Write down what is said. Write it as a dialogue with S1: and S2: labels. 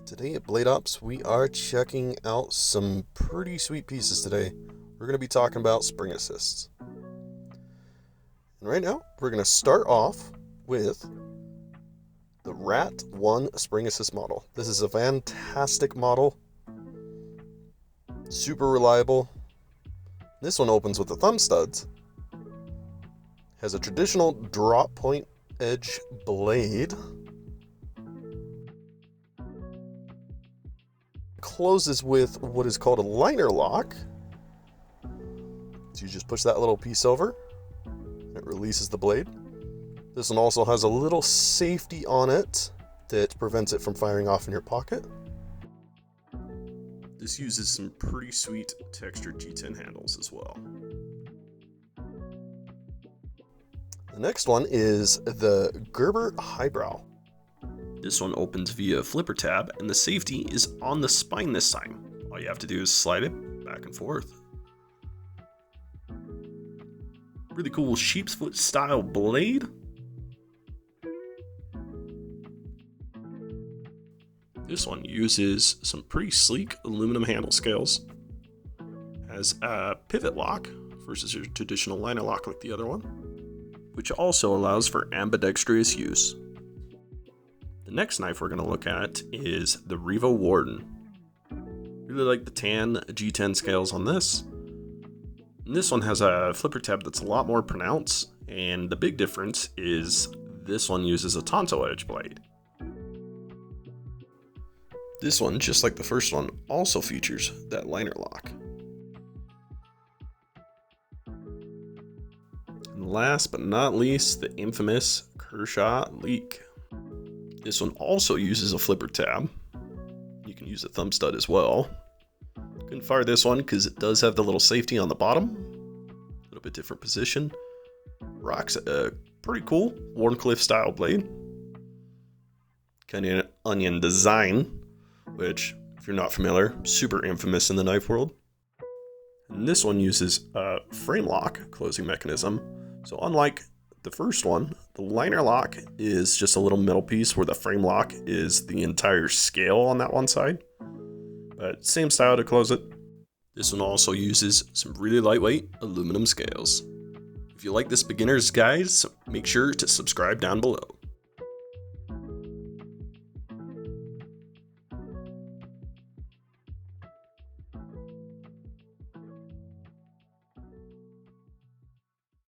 S1: Today at Blade Ops, we are checking out some pretty sweet pieces today. We're going to be talking about spring assists. And right now, we're going to start off with the Rat 1 spring assist model. This is a fantastic model. Super reliable. This one opens with the thumb studs. Has a traditional drop point edge blade. Closes with what is called a liner lock. So you just push that little piece over, and it releases the blade. This one also has a little safety on it that prevents it from firing off in your pocket. This uses some pretty sweet textured G10 handles as well. The next one is the Gerber Highbrow. This one opens via flipper tab, and the safety is on the spine this time. All you have to do is slide it back and forth. Really cool sheep's foot style blade. This one uses some pretty sleek aluminum handle scales. Has a pivot lock versus your traditional liner lock like the other one, which also allows for ambidextrous use. The next knife we're going to look at is the Revo Warden. Really like the tan G10 scales on this. And this one has a flipper tab that's a lot more pronounced, and the big difference is this one uses a tonto edge blade. This one, just like the first one, also features that liner lock. And last but not least, the infamous Kershaw Leak. This one also uses a flipper tab. You can use a thumb stud as well. Couldn't fire this one because it does have the little safety on the bottom. A little bit different position. Rocks a pretty cool Wharncliffe style blade. Kind of an onion design, which, if you're not familiar, super infamous in the knife world. And this one uses a frame lock closing mechanism. So unlike the first one, the liner lock is just a little metal piece where the frame lock is the entire scale on that one side. But same style to close it. This one also uses some really lightweight aluminum scales. If you like this beginner's guide, make sure to subscribe down below.